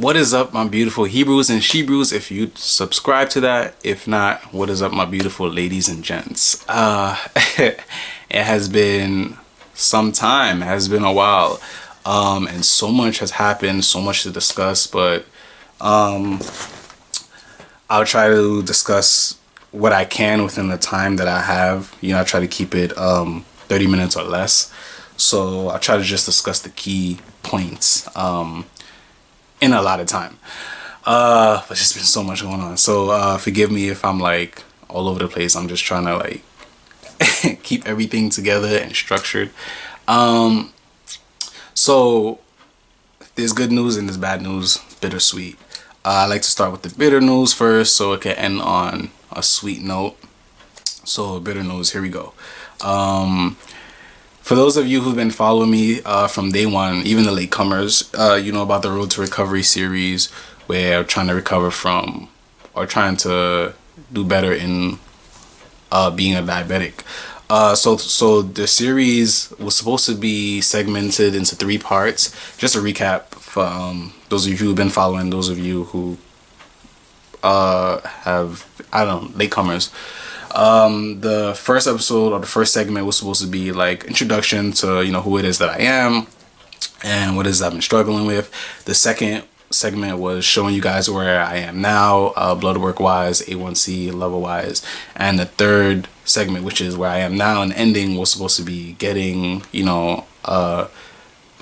What is up, my beautiful Hebrews and Shebrews? If you subscribe to that, if not, what is up, my beautiful ladies and gents? It has been some time, it has been a while, and so much has happened, so much to discuss, but I'll try to discuss what I can within the time that I have. I try to keep it 30 minutes or less, so I'll try to just discuss the key points in a lot of time, but there's just been so much going on, so forgive me if I'm like all over the place. I'm just trying to like keep everything together and structured. So there's good news and there's bad news, bittersweet. I like to start with the bitter news first so it can end on a sweet note. So bitter news, here we go. For those of you who've been following me from day one, even the latecomers, you know about the Road to Recovery series, where I'm trying to recover from, or trying to do better in being a diabetic. So the series was supposed to be segmented into 3 parts. Just a recap for those of you who've been following, those of you who have, latecomers. The first episode, or the first segment, was supposed to be like introduction to who it is that I am and what it is I've been struggling with. The second segment was showing you guys where I am now, blood work wise, A1C level wise, and the third segment, which is where I am now and ending, was supposed to be getting my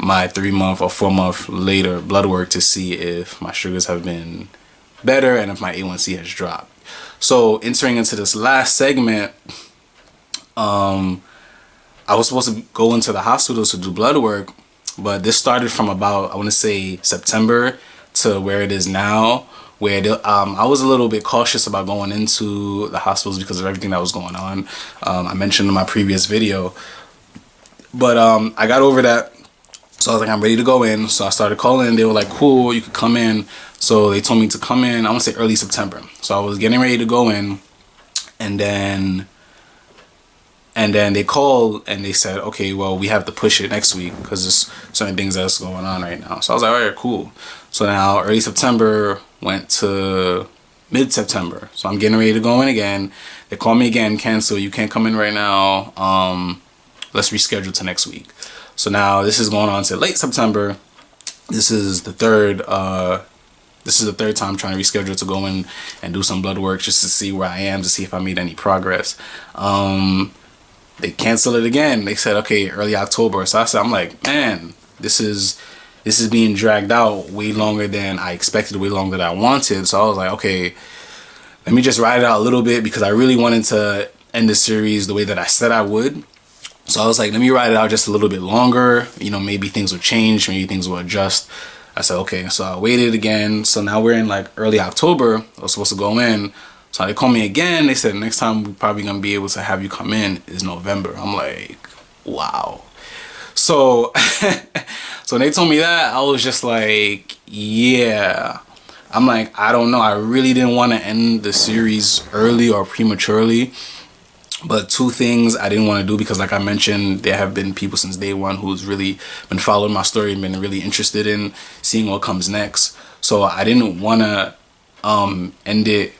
3-month or 4-month later blood work to see if my sugars have been better and if my A1C has dropped. So entering into this last segment, I was supposed to go into the hospital to do blood work, but this started from about, I want to say, September to where it is now, where I was a little bit cautious about going into the hospitals because of everything that was going on. I mentioned in my previous video, but I got over that. So I was like, I'm ready to go in. So I started calling. They were like, cool, you could come in. So they told me to come in, I want to say early September. So I was getting ready to go in, and then they called and they said, okay, well, we have to push it next week because there's certain things that's going on right now. So I was like, all right, cool. So now early September went to mid-September. So I'm getting ready to go in again. They call me again, cancel, you can't come in right now. Let's reschedule to next week. So now this is going on to late September. This is the third time trying to reschedule to go in and do some blood work just to see where I am, to see if I made any progress. They canceled it again. They said, okay, early October. So I'm like, man, this is being dragged out way longer than I expected, way longer than I wanted. So I was like, okay, let me just ride it out a little bit, because I really wanted to end the series the way that I said I would. So I was like, let me ride it out just a little bit longer. Maybe things will change, maybe things will adjust. I said, okay. So I waited again. So now we're in like early October. I was supposed to go in. So they called me again. They said, next time we're probably going to be able to have you come in is November. I'm like, wow. So, so when they told me that, I was just like, yeah. I'm like, I don't know. I really didn't want to end the series early or prematurely. But 2 things I didn't want to do, because like I mentioned, there have been people since day one who's really been following my story and been really interested in seeing what comes next. So I didn't want to end it.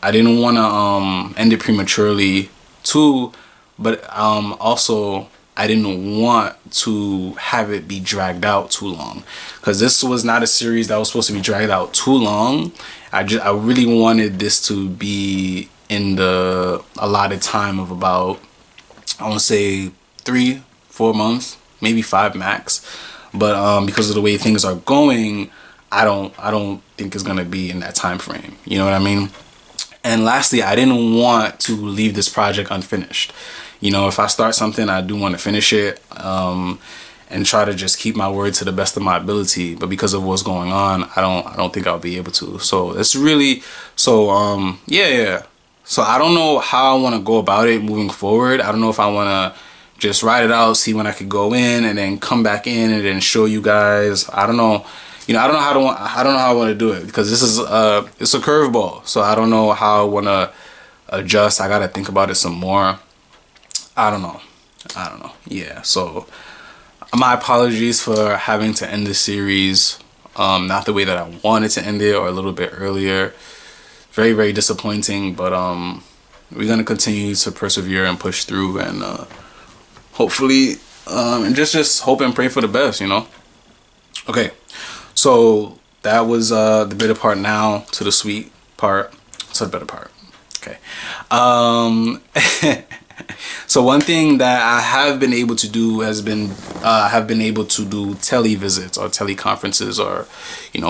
I didn't want to end it prematurely too, but also I didn't want to have it be dragged out too long, because this was not a series that was supposed to be dragged out too long. I really wanted this to be in the allotted time of about, I want to say 3-4 months, maybe 5 max. But because of the way things are going, I don't think it's gonna be in that time frame. You know what I mean? And lastly, I didn't want to leave this project unfinished. If I start something, I do want to finish it, and try to just keep my word to the best of my ability. But because of what's going on, I don't think I'll be able to. So it's really, yeah. So I don't know how I want to go about it moving forward. I don't know if I want to just ride it out, see when I could go in, and then come back in and then show you guys. I don't know. I don't know how I want to do it, because this is it's a curveball. So I don't know how I want to adjust. I got to think about it some more. I don't know. Yeah. So my apologies for having to end this series not the way that I wanted to end it, or a little bit earlier. Very, very disappointing, but we're gonna continue to persevere and push through, and hopefully, and just hope and pray for the best, you know. Okay, so that was the bitter part. Now to the sweet part. So the better part. Okay. So one thing that I have been able to do has been have been able to do televisits or teleconferences, or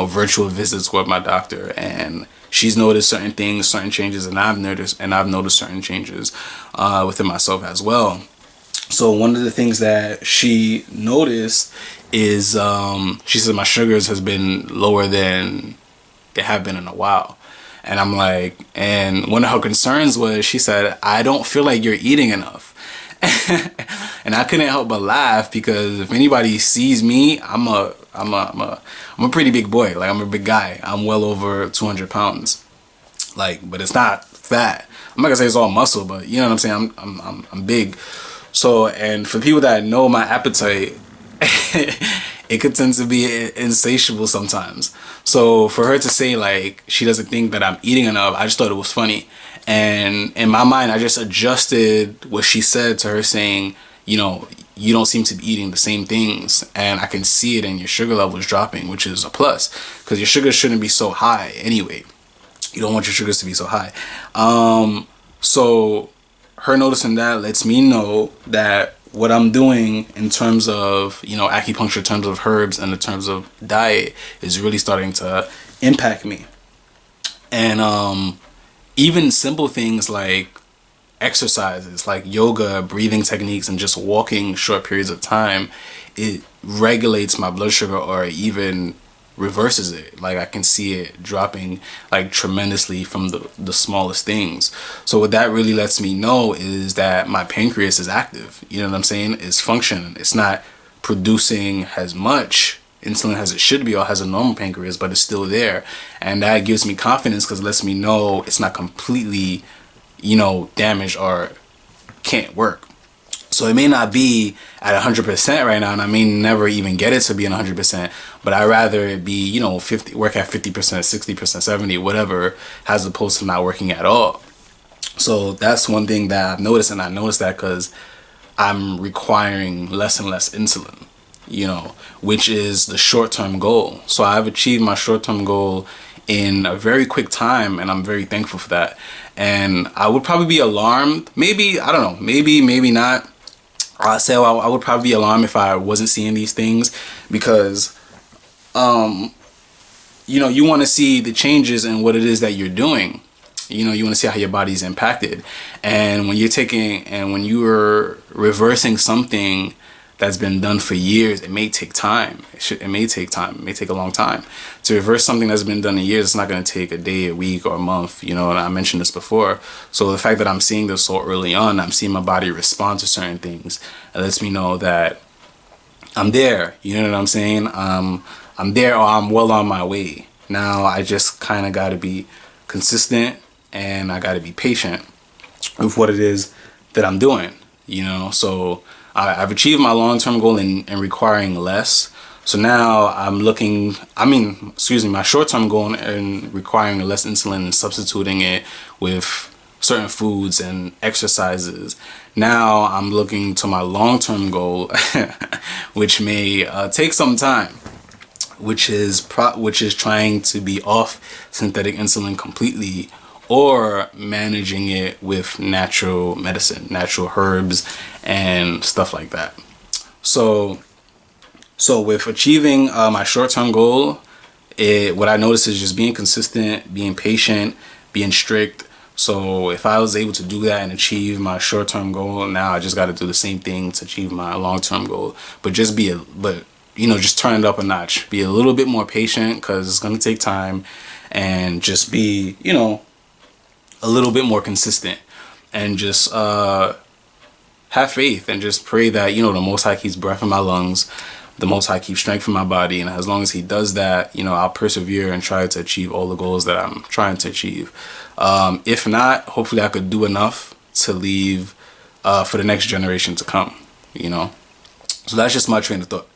virtual visits with my doctor, and she's noticed certain things, certain changes, and I've noticed certain changes within myself as well. So one of the things that she noticed is she said my sugars has been lower than they have been in a while. And I'm like, and one of her concerns was, she said, I don't feel like you're eating enough. And I couldn't help but laugh, because if anybody sees me, I'm a pretty big boy. Like, I'm a big guy. I'm well over 200 pounds. Like, but it's not fat. I'm not gonna say it's all muscle, but you know what I'm saying? I'm big. So, and for people that know my appetite, it could tend to be insatiable sometimes. So for her to say like she doesn't think that I'm eating enough, I just thought it was funny. And in my mind, I just adjusted what she said to her saying, you don't seem to be eating the same things, and I can see it in your sugar levels dropping, which is a plus, because your sugars shouldn't be so high anyway. You don't want your sugars to be so high. So her noticing that lets me know that what I'm doing in terms of, acupuncture, in terms of herbs, and in terms of diet, is really starting to impact me. And even simple things like exercises, like yoga, breathing techniques, and just walking short periods of time, it regulates my blood sugar, or even reverses it. Like, I can see it dropping like tremendously from the smallest things. So what that really lets me know is that my pancreas is active. You know what I'm saying? It's functioning. It's not producing as much insulin as it should be, or has a normal pancreas, but it's still there. And that gives me confidence, because it lets me know it's not completely damaged or can't work. So it may not be at 100% right now, and I may never even get it to be 100%, but I'd rather it be, 50, work at 50%, 60%, 70, whatever, as opposed to not working at all. So that's one thing that I've noticed, and I noticed that because I'm requiring less and less insulin, which is the short-term goal. So I've achieved my short-term goal in a very quick time, and I'm very thankful for that. And I would probably be alarmed, maybe, I don't know, maybe not. I say I would probably be alarmed if I wasn't seeing these things, because you want to see the changes in what it is that you're doing. You want to see how your body's impacted. And when you are reversing something that's been done for years, it may take time. It may take a long time to reverse something that's been done in years. It's not going to take a day, a week, or a month, and I mentioned this before. So the fact that I'm seeing this so early on, I'm seeing my body respond to certain things, it lets me know that I'm there. You know what I'm saying? I'm there, or I'm well on my way. Now I just kind of got to be consistent, and I got to be patient with what it is that I'm doing, so I've achieved my long-term goal in requiring less. So now my short-term goal in requiring less insulin and substituting it with certain foods and exercises. Now I'm looking to my long-term goal, which may take some time, which is trying to be off synthetic insulin completely, or managing it with natural medicine, natural herbs, and stuff like that. So with achieving my short-term goal, what I noticed is just being consistent, being patient, being strict. So if I was able to do that and achieve my short-term goal, now I just got to do the same thing to achieve my long-term goal. But just turn it up a notch. Be a little bit more patient, because it's going to take time, and just be, a little bit more consistent, and just have faith, and just pray that the Most High keeps breath in my lungs, the Most High keeps strength in my body, and as long as He does that, I'll persevere and try to achieve all the goals that I'm trying to achieve. If not, hopefully I could do enough to leave for the next generation to come. So that's just my train of thought.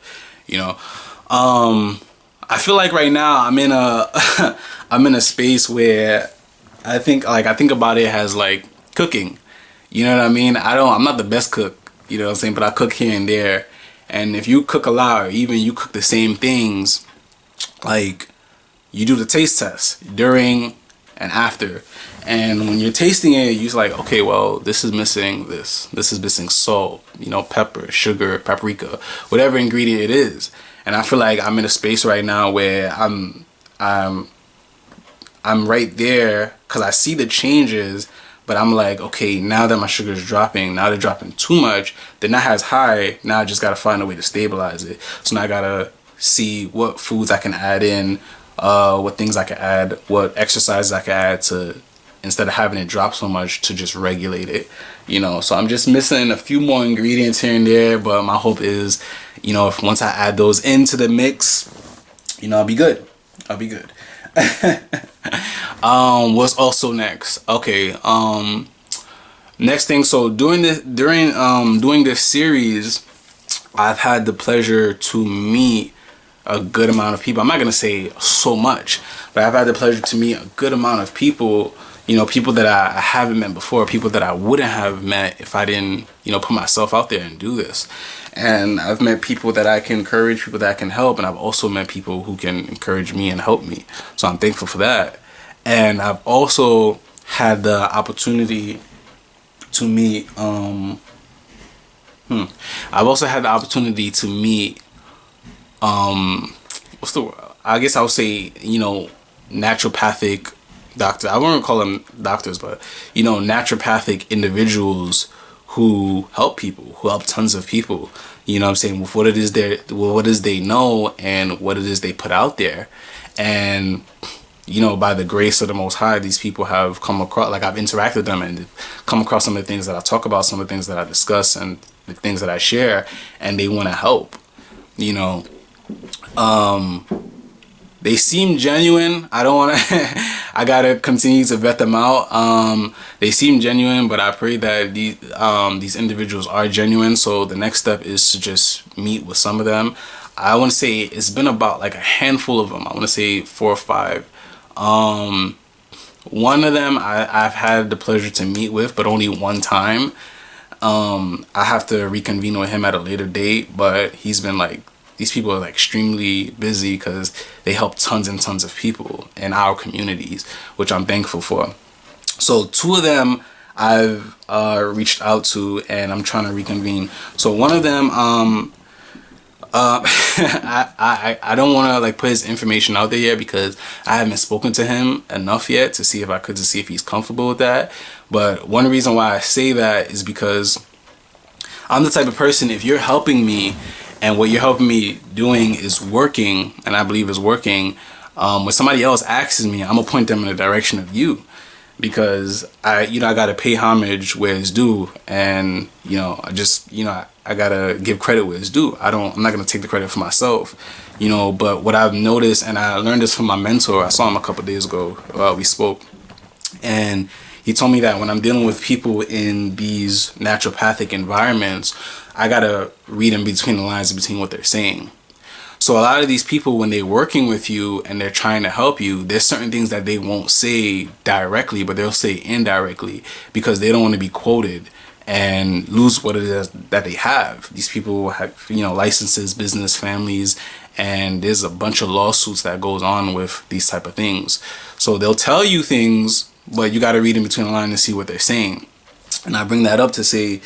I feel like right now I'm in a I'm in a space where I think about it as like cooking. You know what I mean? I'm not the best cook, you know what I'm saying, but I cook here and there. And if you cook a lot, or even you cook the same things, like you do the taste test during and after. And when you're tasting it, you're like, okay, well, this is missing this. This is missing salt, pepper, sugar, paprika, whatever ingredient it is. And I feel like I'm in a space right now where I'm right there because I see the changes, but I'm like, okay, now that my sugar is dropping, now they're dropping too much, they're not as high. Now I just gotta find a way to stabilize it. So now I gotta see what foods I can add in, what things I can add, what exercises I can add to, instead of having it drop so much, to just regulate it. So I'm just missing a few more ingredients here and there, but my hope is, if once I add those into the mix, I'll be good. I'll be good. What's also next? Okay. Next thing. So doing this series, I've had the pleasure to meet a good amount of people. I'm not gonna say so much, but I've had the pleasure to meet a good amount of people. People that I haven't met before, people that I wouldn't have met if I didn't, put myself out there and do this. And I've met people that I can encourage, people that I can help, and I've also met people who can encourage me and help me. So I'm thankful for that. And I've also had the opportunity to meet I've also had the opportunity to meet what's the word? I guess I would say, naturopathic doctor. I wouldn't call them doctors, but naturopathic individuals who help people, who help tons of people. You know what I'm saying? With what it is they know and what it is they put out there. And by the grace of the Most High, these people have come across, like I've interacted with them and come across some of the things that I talk about, some of the things that I discuss, and the things that I share, and they want to help. They seem genuine. I don't want to. I gotta continue to vet them out. They seem genuine, but I pray that these individuals are genuine. So the next step is to just meet with some of them. I want to say it's been about like a handful of them. I want to say 4 or 5. One of them I've had the pleasure to meet with, but only one time. I have to reconvene with him at a later date, but he's been like, these people are like extremely busy because they help tons and tons of people in our communities, which I'm thankful for. So 2 of them I've reached out to, and I'm trying to reconvene. So one of them, I don't want to like put his information out there yet because I haven't spoken to him enough yet to see if he's comfortable with that. But one reason why I say that is because I'm the type of person, if you're helping me and what you're helping me doing is working, and I believe is working, when somebody else asks me, I'm gonna point them in the direction of you, because I gotta pay homage where it's due, and I gotta give credit where it's due. I'm not gonna take the credit for myself, But what I've noticed, and I learned this from my mentor, I saw him a couple days ago. We spoke, and he told me that when I'm dealing with people in these naturopathic environments, I gotta read in between the lines, in between what they're saying. So a lot of these people, when they're working with you and they're trying to help you, there's certain things that they won't say directly, but they'll say indirectly because they don't want to be quoted and lose what it is that they have. These people have, licenses, business, families, and there's a bunch of lawsuits that goes on with these type of things. So they'll tell you things, but you got to read in between the lines and see what they're saying. And I bring that up to say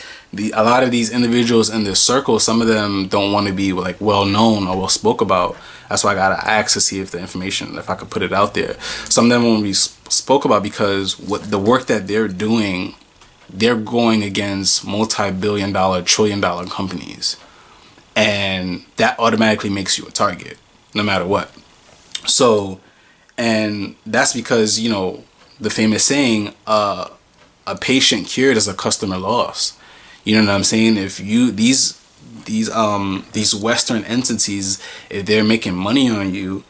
a lot of these individuals in this circle, some of them don't want to be like well known or well spoke about. That's why I got to ask to see if if I could put it out there. Some of them won't be spoke about because what the work that they're doing, they're going against multi-billion-dollar, trillion-dollar companies. And that automatically makes you a target, no matter what. So, and that's because, the famous saying, a patient cured is a customer lost. You know what I'm saying? If these Western entities, if they're making money on you,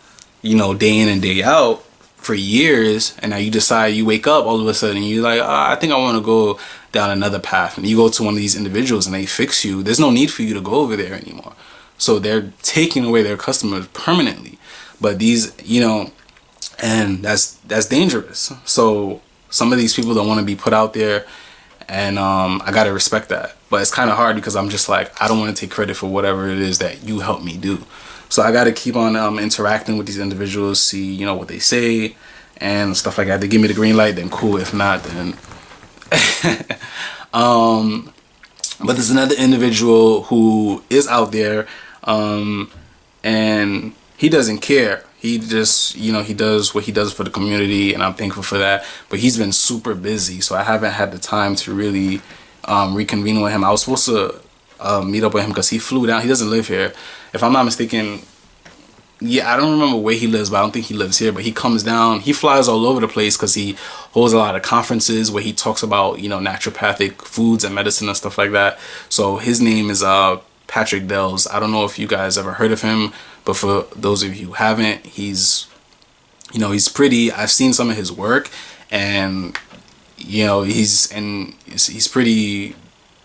day in and day out for years, and now you decide, you wake up all of a sudden, you're like, I think I want to go down another path, and you go to one of these individuals and they fix you, there's no need for you to go over there anymore. So they're taking away their customers permanently. But these, and that's dangerous. So some of these people don't want to be put out there, and I gotta respect that. But it's kind of hard because I'm just like, I don't want to take credit for whatever it is that you helped me do. So I gotta keep on interacting with these individuals, see what they say and stuff like that. They give me the green light, then cool. If not, then but there's another individual who is out there, and he doesn't care. He just, he does what he does for the community, and I'm thankful for that. But he's been super busy, so I haven't had the time to really reconvene with him. I was supposed to meet up with him because he flew down. He doesn't live here, if I'm not mistaken. Yeah, I don't remember where he lives, but I don't think he lives here. But he comes down, he flies all over the place because he holds a lot of conferences where he talks about, naturopathic foods and medicine and stuff like that. So his name is Patrick Dells. I don't know if you guys ever heard of him, but for those of you who haven't, he's pretty, I've seen some of his work, and he's pretty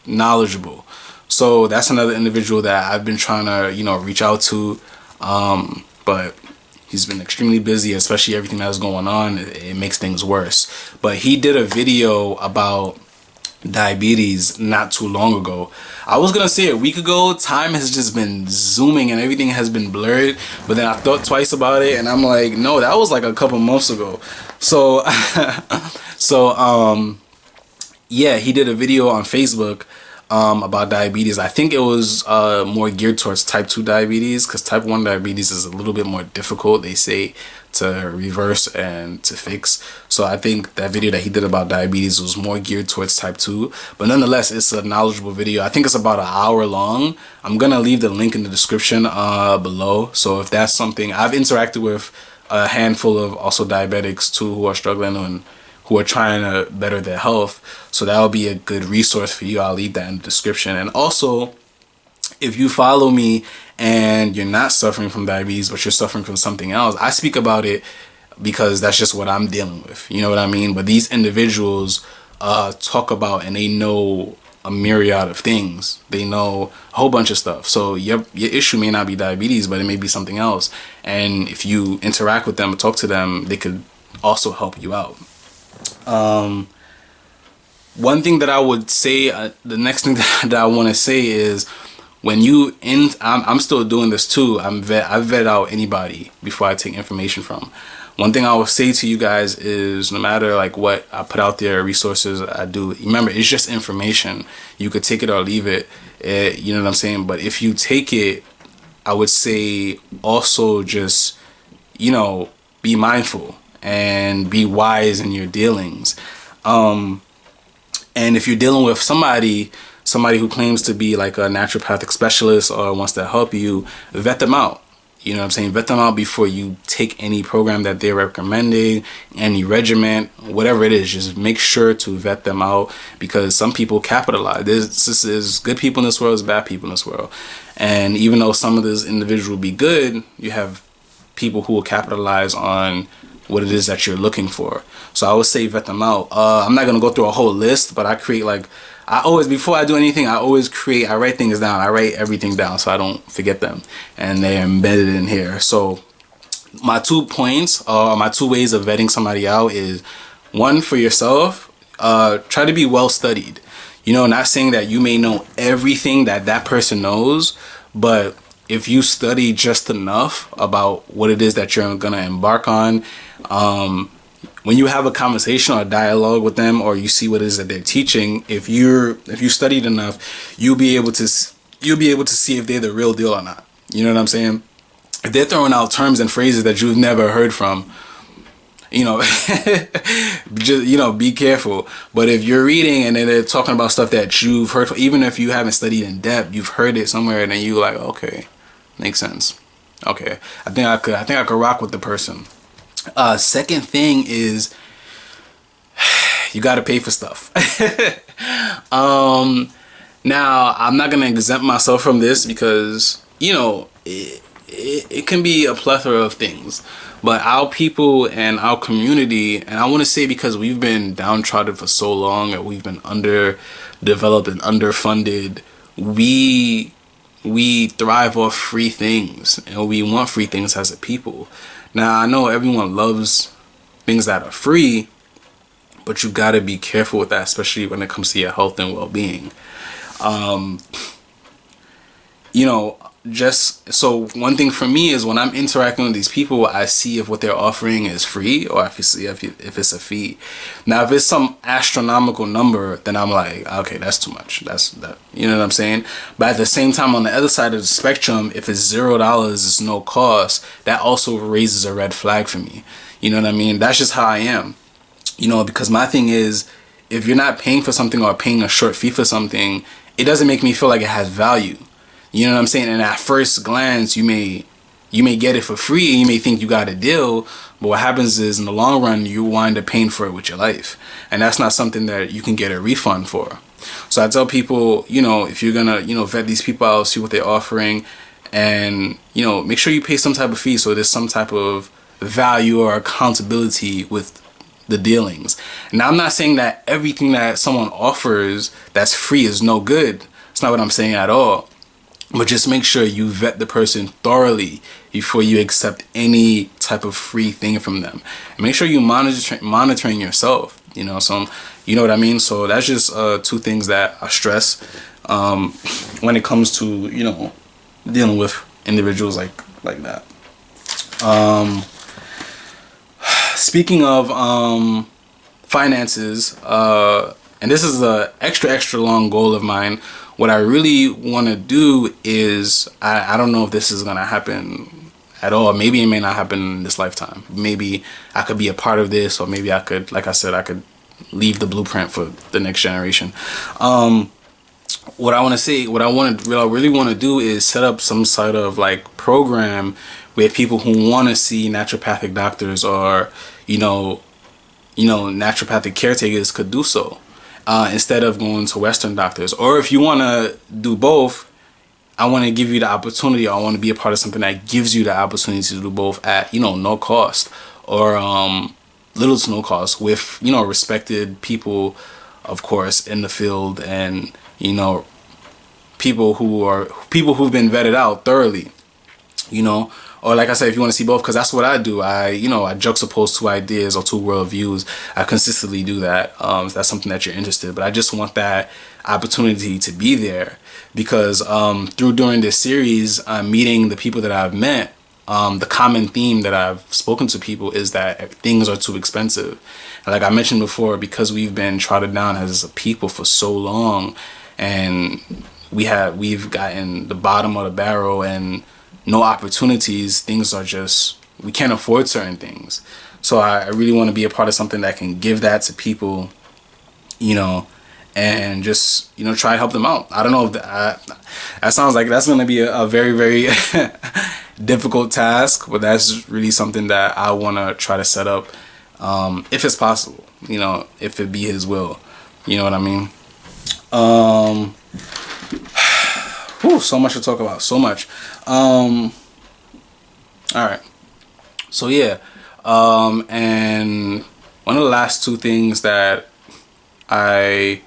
knowledgeable. So that's another individual that I've been trying to reach out to, but he's been extremely busy, especially everything that's going on. It makes things worse. But he did a video about diabetes not too long ago. I was gonna say a week ago. Time has just been zooming and everything has been blurred, but then I thought twice about it and I'm like, no, that was like a couple months ago. So yeah, he did a video on Facebook about diabetes. I think it was more geared towards type 2 diabetes, because type 1 diabetes is a little bit more difficult, they say, to reverse and to fix. So I think that video that he did about diabetes was more geared towards type 2, but nonetheless, it's a knowledgeable video. I think it's about an hour long. I'm gonna leave the link in the description below. So if that's something, I've interacted with a handful of also diabetics too who are struggling and who are trying to better their health. So that will be a good resource for you. I'll leave that in the description. And also, if you follow me and you're not suffering from diabetes, but you're suffering from something else, I speak about it because that's just what I'm dealing with. You know what I mean? But these individuals talk about, and they know a myriad of things. They know a whole bunch of stuff. So your issue may not be diabetes, but it may be something else. And if you interact with them or talk to them, they could also help you out. One thing that I would say, the next thing that I want to say is, when you I'm still doing this too. I vet out anybody before I take information from. One thing I will say to you guys is, no matter like what I put out there, resources I do, remember, it's just information. You could take it or leave it. You know what I'm saying? But if you take it, I would say also just, be mindful and be wise in your dealings. And if you're dealing with somebody who claims to be like a naturopathic specialist or wants to help you, vet them out. You know what I'm saying? Vet them out before you take any program that they're recommending, any regimen, whatever it is. Just make sure to vet them out, because some people capitalize. There's good people in this world, there's bad people in this world. And even though some of this individual will be good, you have people who will capitalize on what it is that you're looking for. So I would say vet them out. I'm not going to go through a whole list, but I create before I do anything, I write things down. I write everything down so I don't forget them, and they're embedded in here. So my 2 points, my 2 ways of vetting somebody out is, one, for yourself, try to be well studied. Not saying that you may know everything that person knows, but if you study just enough about what it is that you're going to embark on, when you have a conversation or a dialogue with them, or you see what it is that they're teaching, if you studied enough, you'll be able to see if they're the real deal or not. You know what I'm saying? If they're throwing out terms and phrases that you've never heard from, just, be careful. But if you're reading and then they're talking about stuff that you've heard, even if you haven't studied in depth, you've heard it somewhere, and then you like, okay, makes sense. Okay, I think I could rock with the person. Second thing is, you got to pay for stuff. Now, I'm not going to exempt myself from this because, it can be a plethora of things. But our people and our community, and I want to say because we've been downtrodden for so long, and we've been underdeveloped and underfunded, we we thrive off free things, and we want free things as a people. Now, I know everyone loves things that are free, but you gotta be careful with that, especially when it comes to your health and well-being. You know, just so one thing for me is when I'm interacting with these people, I see if what they're offering is free or if it's a fee. Now, if it's some astronomical number, then I'm like, okay, that's too much. That, you know what I'm saying? But at the same time, on the other side of the spectrum, if it's $0, it's no cost, that also raises a red flag for me. You know what I mean? That's just how I am. You know, because my thing is, if you're not paying for something or paying a short fee for something, it doesn't make me feel like it has value. You know what I'm saying? And at first glance, you may get it for free and you may think you got a deal, but what happens is in the long run, you wind up paying for it with your life. And that's not something that you can get a refund for. So I tell people, you know, if you're gonna, you know, vet these people out, see what they're offering, and, you know, make sure you pay some type of fee so there's some type of value or accountability with the dealings. Now, I'm not saying that everything that someone offers that's free is no good. It's not what I'm saying at all. But just make sure you vet the person thoroughly before you accept any type of free thing from them. And make sure you monitoring yourself. You know, so you know what I mean. So that's just two things that I stress when it comes to, you know, dealing with individuals like that. Speaking of finances, and this is a extra long goal of mine. What I really want to do is, I don't know if this is going to happen at all. Maybe it may not happen in this lifetime. Maybe I could be a part of this, or maybe I could, like I said, I could leave the blueprint for the next generation. What I want to say, what I really want to do is set up some sort of like program where people who want to see naturopathic doctors or, you know, naturopathic caretakers could do so. Instead of going to Western doctors. Or if you want to do both, I want to give you the opportunity. I want to be a part of something that gives you the opportunity to do both at, you know, no cost or little to no cost with, you know, respected people, of course, in the field, and, you know, people who've been vetted out thoroughly, you know. Or like I said, if you want to see both, because that's what I do. I juxtapose two ideas or two worldviews. I consistently do that. If that's something that you're interested. But I just want that opportunity to be there, because during this series, meeting the people that I've met, the common theme that I've spoken to people is that things are too expensive. And like I mentioned before, because we've been trodden down as a people for so long, and we've gotten the bottom of the barrel and no opportunities, things are just, we can't afford certain things. So I really want to be a part of something that can give that to people, you know, and just, you know, try to help them out. I don't know if that sounds like that's going to be a very, very difficult task, but that's really something that I want to try to set up, if it's possible, you know, if it be his will, you know what I mean? So much to talk about, so much. All right, so yeah, and one of the last two things that I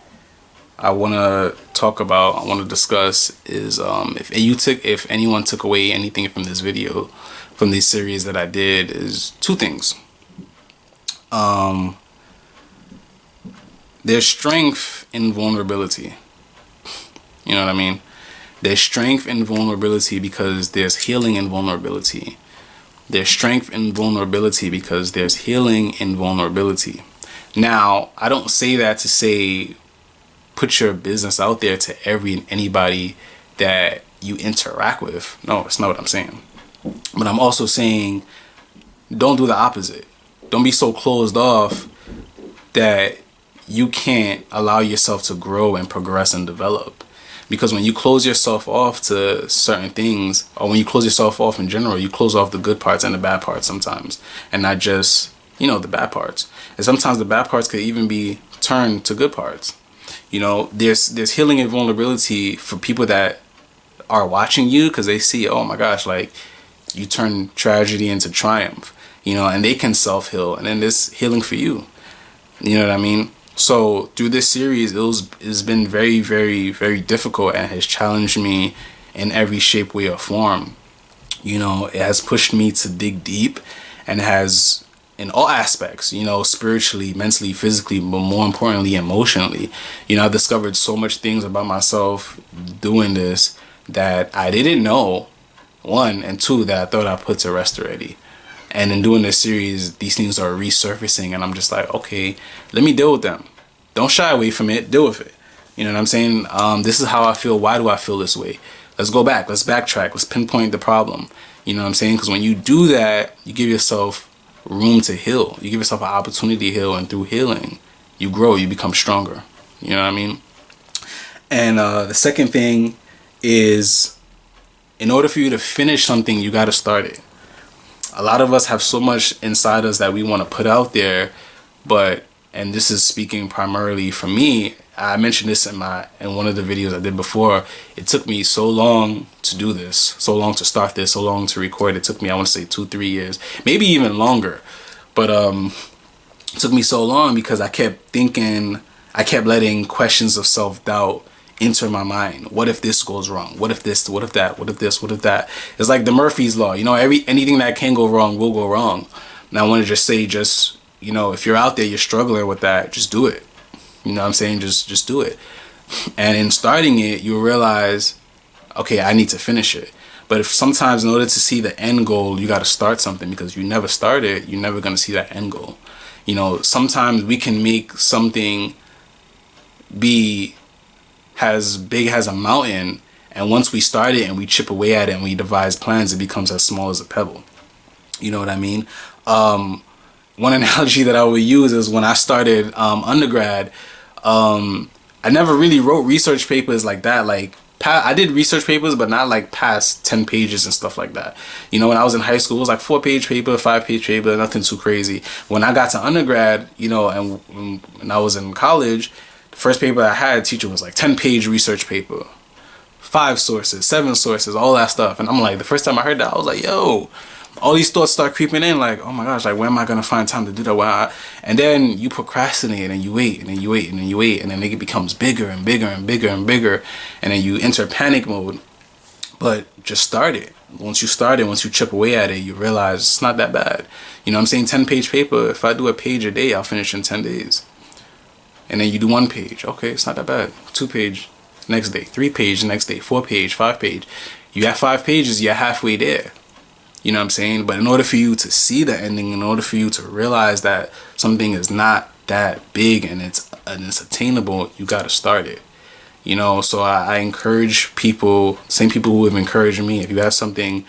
want to talk about, I want to discuss is if anyone took away anything from this video, from this series that I did, is two things. There's strength in vulnerability. You know what I mean? There's strength in vulnerability because there's healing in vulnerability. There's strength in vulnerability because there's healing in vulnerability. Now, I don't say that to say put your business out there to anybody that you interact with. No, it's not what I'm saying. But I'm also saying don't do the opposite. Don't be so closed off that you can't allow yourself to grow and progress and develop. Because when you close yourself off to certain things, or when you close yourself off in general, you close off the good parts and the bad parts sometimes, and not just, you know, the bad parts. And sometimes the bad parts could even be turned to good parts. You know, there's healing and vulnerability for people that are watching you, because they see, oh my gosh, like you turn tragedy into triumph, you know, and they can self-heal, and then there's healing for you. You know what I mean? So through this series, it's been very, very, very difficult, and has challenged me in every shape, way, or form. You know, it has pushed me to dig deep, and has, in all aspects, you know, spiritually, mentally, physically, but more importantly, emotionally. You know, I've discovered so much things about myself doing this that I didn't know, one, and two, that I thought I put to rest already. And in doing this series, these things are resurfacing, and I'm just like, okay, let me deal with them. Don't shy away from it. Deal with it. You know what I'm saying? This is how I feel. Why do I feel this way? Let's go back. Let's backtrack. Let's pinpoint the problem. You know what I'm saying? Because when you do that, you give yourself room to heal. You give yourself an opportunity to heal, and through healing, you grow. You become stronger. You know what I mean? And the second thing is, in order for you to finish something, you got to start it. A lot of us have so much inside us that we want to put out there, but, and this is speaking primarily for me, I mentioned this in one of the videos I did before. It took me so long to do this, so long to start this, so long to record. It took me, I want to say 2-3 years, maybe even longer. But it took me so long because I kept letting questions of self-doubt enter my mind. What if this goes wrong? What if this? What if that? What if this? What if that? It's like the Murphy's Law. You know, anything that can go wrong will go wrong. And I want to just say, you know, if you're out there, you're struggling with that, just do it. You know what I'm saying? Just do it. And in starting it, you'll realize, okay, I need to finish it. But if sometimes in order to see the end goal, you got to start something, because you never start it, you're never going to see that end goal. You know, sometimes we can make something be as big as a mountain, and once we start it and we chip away at it and we devise plans, it becomes as small as a pebble. You know what I mean? One analogy that I would use is when I started undergrad, I never really wrote research papers like that. Like, I did research papers, but not like past 10 pages and stuff like that. You know, when I was in high school, it was like 4-page paper, 5-page paper, nothing too crazy. When I got to undergrad, you know, and when I was in college, the first paper I had, teacher was like 10-page research paper, 5 sources, 7 sources, all that stuff. And I'm like, the first time I heard that, I was like, yo, all these thoughts start creeping in, like, oh my gosh, like, where am I gonna find time to do that? And then you procrastinate, and you wait, and then you wait, and then you wait, and then it becomes bigger and bigger and bigger and bigger, and then you enter panic mode. But just start it. Once you start it, once you chip away at it, you realize it's not that bad. You know what I'm saying? 10-page paper, if I do a page a day, I'll finish in 10 days. And then you do 1 page, okay, it's not that bad. 2-page next day, 3-page next day, 4-page, 5-page. You have 5 pages, you're halfway there. You know what I'm saying? But in order for you to see the ending, in order for you to realize that something is not that big and it's attainable, you got to start it. You know, so I encourage people, same people who have encouraged me, if you have something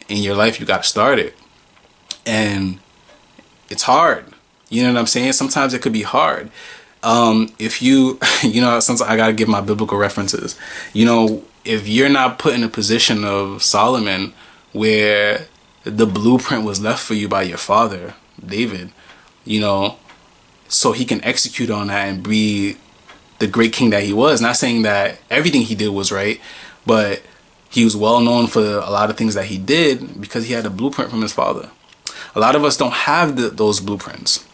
in your life, you got to start it. And it's hard. You know what I'm saying? Sometimes it could be hard. If you, you know, sometimes I got to give my biblical references. You know, if you're not put in a position of Solomon, where the blueprint was left for you by your father, David, you know, so he can execute on that and be the great king that he was. Not saying that everything he did was right, but he was well known for a lot of things that he did because he had a blueprint from his father. A lot of us don't have those blueprints.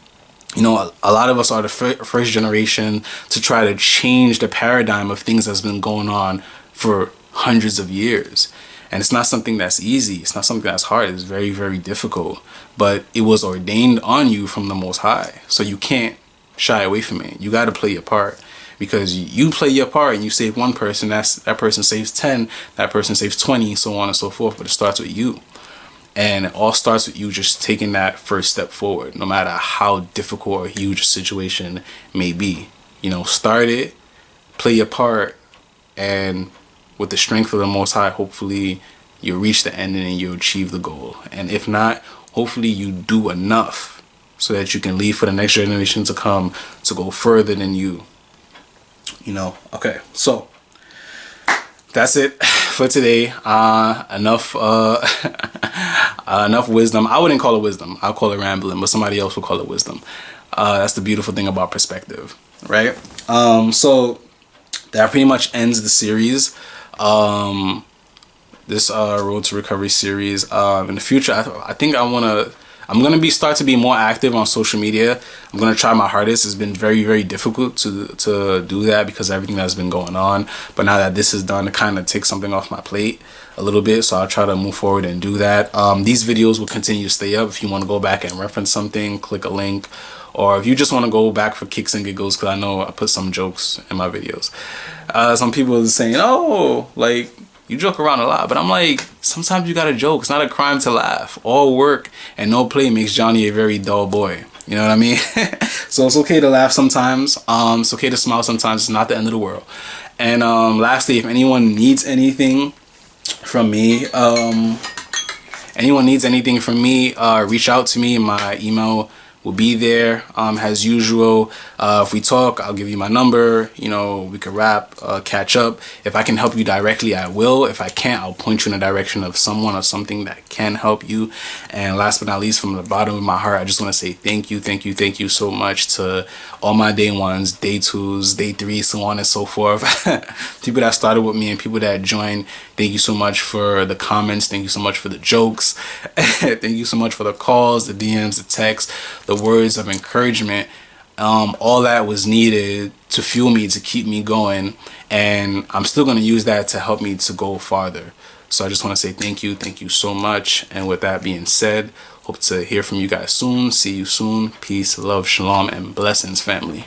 You know, a lot of us are the first generation to try to change the paradigm of things that's been going on for hundreds of years. And it's not something that's easy. It's not something that's hard. It's very, very difficult. But it was ordained on you from the Most High. So you can't shy away from it. You got to play your part. Because you play your part and you save one person, that person saves 10, that person saves 20, so on and so forth. But it starts with you. And it all starts with you just taking that first step forward, no matter how difficult or huge a situation may be. You know, start it, play your part, and with the strength of the Most High, hopefully you'll reach the end and you'll achieve the goal. And if not, hopefully you do enough so that you can leave for the next generation to come to go further than you. You know, okay, so that's it for today. Enough wisdom. I wouldn't call it wisdom. I'll call it rambling, but somebody else will call it wisdom. That's the beautiful thing about perspective, right? So that pretty much ends the series. This Road to Recovery series. In the future, I think I'm I'm gonna start to be more active on social media. I'm gonna try my hardest. It's been very, very difficult to do that because of everything that's been going on. But now that this is done, it kind of takes something off my plate a little bit, so I'll try to move forward and do that. These videos will continue to stay up. If you want to go back and reference something, click a link, or if you just want to go back for kicks and giggles, because I know I put some jokes in my videos. Some people are saying, oh, like, you joke around a lot, but I'm like, sometimes you gotta joke. It's not a crime to laugh. All work and no play makes Johnny a very dull boy. You know what I mean? So it's okay to laugh sometimes. It's okay to smile sometimes. It's not the end of the world. And lastly, if anyone needs anything from me, reach out to me. My email will be there as usual. If we talk, I'll give you my number. You know, we could rap, catch up. If I can help you directly, I will. If I can't, I'll point you in the direction of someone or something that can help you. And last but not least, from the bottom of my heart, I just want to say thank you so much to all my day ones, day twos, day threes, so on and so forth. People that started with me and people that joined, thank you so much for the comments. Thank you so much for the jokes. Thank you so much for the calls, the DMs, the texts, the words of encouragement. All that was needed to fuel me, to keep me going, and I'm still going to use that to help me to go farther. So I just want to say thank you so much. And with that being said, hope to hear from you guys soon. See you soon. Peace, love, shalom, and blessings, family.